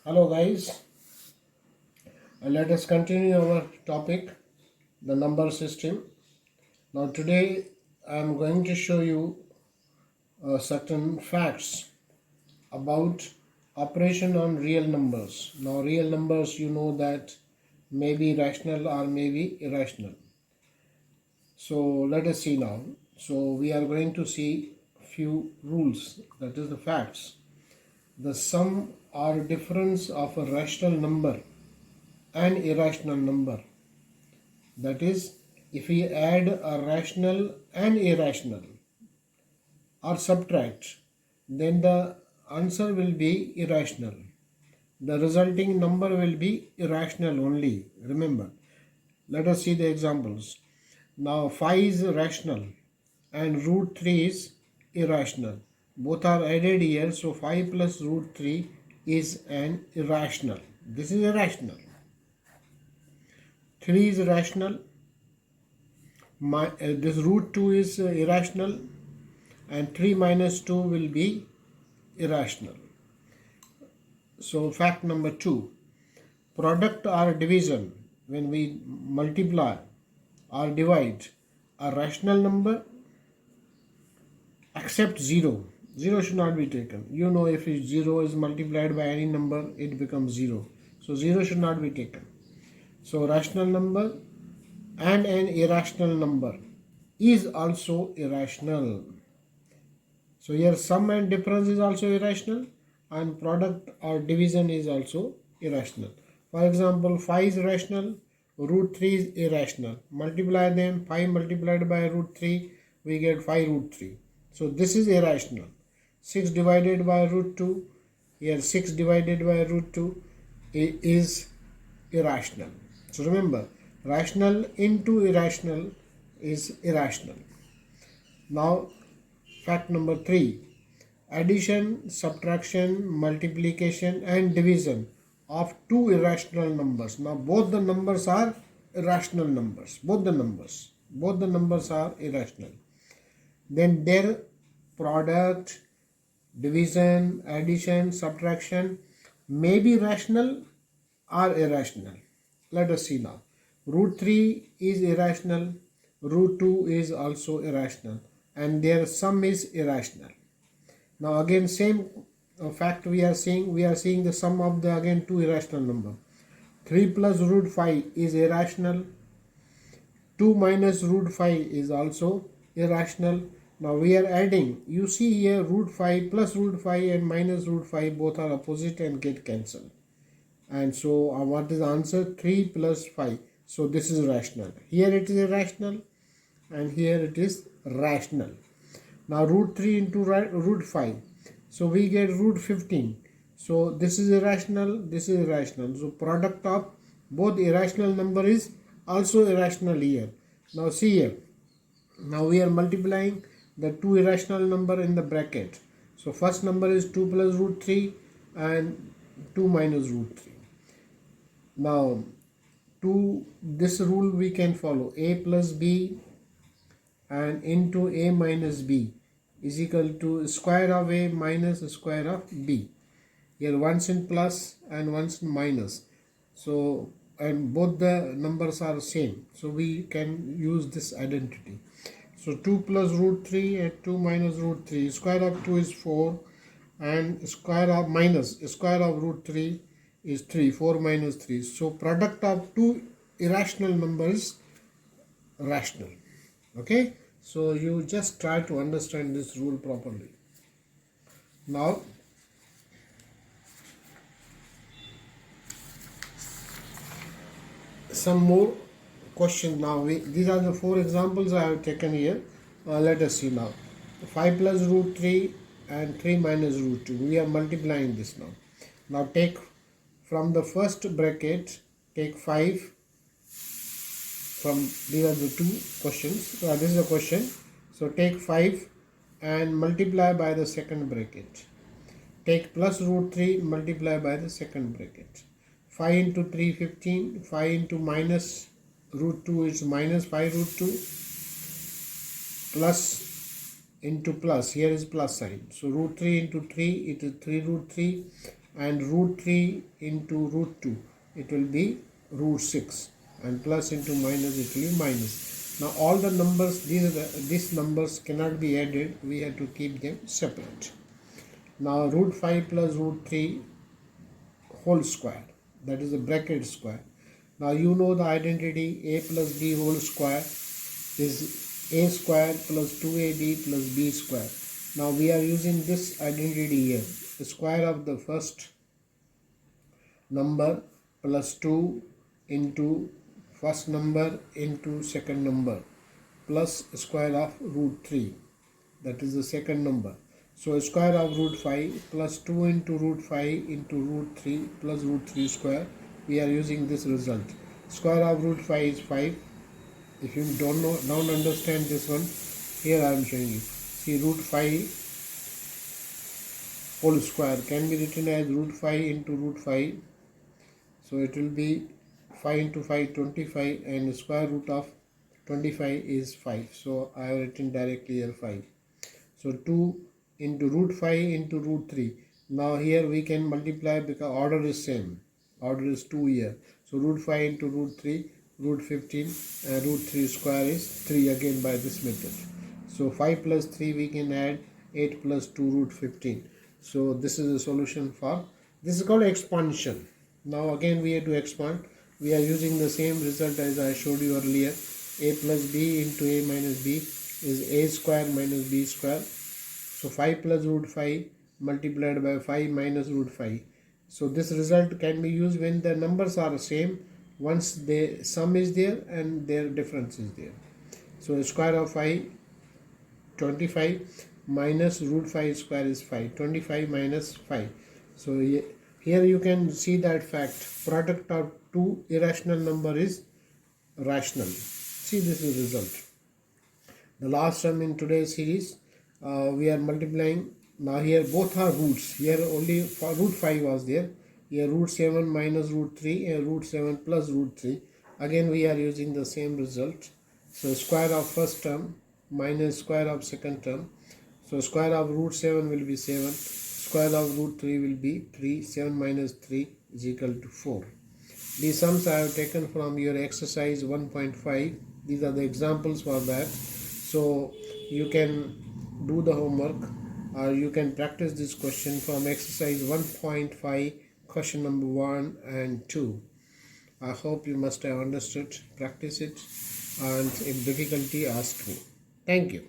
Hello guys, let us continue our topic, the number system. Now today I am going to show you certain facts about operation on real numbers. Now real numbers, you know that may be rational or may be irrational. So let us see now. So we are going to see few rules, that is the facts. The sum or difference of a rational number and irrational number. That is, if we add a rational and irrational or subtract, then the answer will be irrational. The resulting number will be irrational only. Remember, let us see the examples. Now 5 is rational and root 3 is irrational. Both are added here, so 5 plus root 3 is an irrational. This is irrational. 3 is rational. This root 2 is irrational, and 3 minus 2 will be irrational. So fact number 2, product or division, when we multiply or divide a rational number except 0. 0 should not be taken. You know, if 0 is multiplied by any number, it becomes 0. So 0 should not be taken. So rational number and an irrational number is also irrational. So here sum and difference is also irrational, and product or division is also irrational. For example, 5 is rational, root 3 is irrational. Multiply them, 5 multiplied by root 3, we get 5 root 3. So this is irrational. 6 divided by root 2, here 6 divided by root 2 is irrational. So remember, rational into irrational is irrational. Now fact number 3, addition, subtraction, multiplication and division of two irrational numbers. Now both the numbers are irrational numbers. Both the numbers are irrational. Then their product, division, addition, subtraction may be rational or irrational. Let us see now. Root 3 is irrational, root 2 is also irrational, and their sum is irrational. Now again same fact we are seeing the sum of the again two irrational number. 3 plus root 5 is irrational, 2 minus root 5 is also irrational. Now we are adding, you see here root 5 plus root 5 and minus root 5 both are opposite and get cancelled. And so what is the answer? 3 plus 5. So this is rational. Here it is irrational and here it is rational. Now root 3 into root 5. So we get root 15. So this is irrational, this is irrational. So product of both irrational number is also irrational here. Now see here. Now we are multiplying the two irrational number in the bracket. So first number is 2 plus root 3 and 2 minus root 3. Now this rule we can follow. A plus b and into a minus b is equal to square of a minus square of b. Here one's in plus and one's in minus. So and both the numbers are same. So we can use this identity. So 2 plus root 3 and 2 minus root 3. Square of 2 is 4 and square of root 3 is 3. 4 minus 3. So product of two irrational numbers rational. Okay. So you just try to understand this rule properly. Now some more questions. Now these are the 4 examples I have taken here. Let us see now. 5 plus root 3 and 3 minus root 2. We are multiplying this now. Now take from the first bracket, take 5 from, these are the 2 questions. This is a question. So take 5 and multiply by the second bracket. Take plus root 3, multiply by the second bracket. 5 into 3, 15. 5 into minus root 2 is minus 5 root 2. Plus into plus, here is plus sign. So root 3 into 3, it is 3 root 3. and root 3 into root 2, it will be root 6, and plus into minus, it will be minus. Now all the numbers, these numbers cannot be added, we have to keep them separate. Now root 5 plus root 3 whole square, that is a bracket square. Now you know the identity, a plus b whole square is a square plus 2ab plus b square. Now we are using this identity here, the square of the first number plus 2 into first number into second number plus square of root 3, that is the second number. So square of root 5 plus 2 into root 5 into root 3 plus root 3 square, we are using this result. Square of root 5 is 5. If you don't understand this one, here I am showing you. See, root 5 whole square can be written as root 5 into root 5. So it will be 5 into 5, 25, and the square root of 25 is 5. So I have written directly here 5. So 2 into root 5 into root 3. Now here we can multiply because order is same. Order is 2 here. So root 5 into root 3, root 15, and root 3 square is 3 again by this method. So 5 plus 3 we can add 8 plus 2 root 15. So this is the solution for, this is called expansion. Now again we have to expand. We are using the same result as I showed you earlier. A plus b into a minus b is a square minus b square. So 5 plus root 5 multiplied by 5 minus root 5. So this result can be used when the numbers are the same, once the sum is there and their difference is there. So square of 5, 25 minus root 5 square is 5. 25 minus 5. So here you can see that fact, product of two irrational number is rational. See, this is the result. The last term in today's series, we are multiplying. Now here both are roots. Here only for root 5 was there. Here root 7 minus root 3 and root 7 plus root 3. Again we are using the same result. So square of first term minus square of second term. So square of root 7 will be 7. Square of root 3 will be 3. 7 minus 3 is equal to 4. These sums I have taken from your exercise 1.5. These are the examples for that. So you can do the homework, or you can practice this question from exercise 1.5, question number 1 and 2. I hope you must have understood. Practice it, and if difficulty, ask me. Thank you.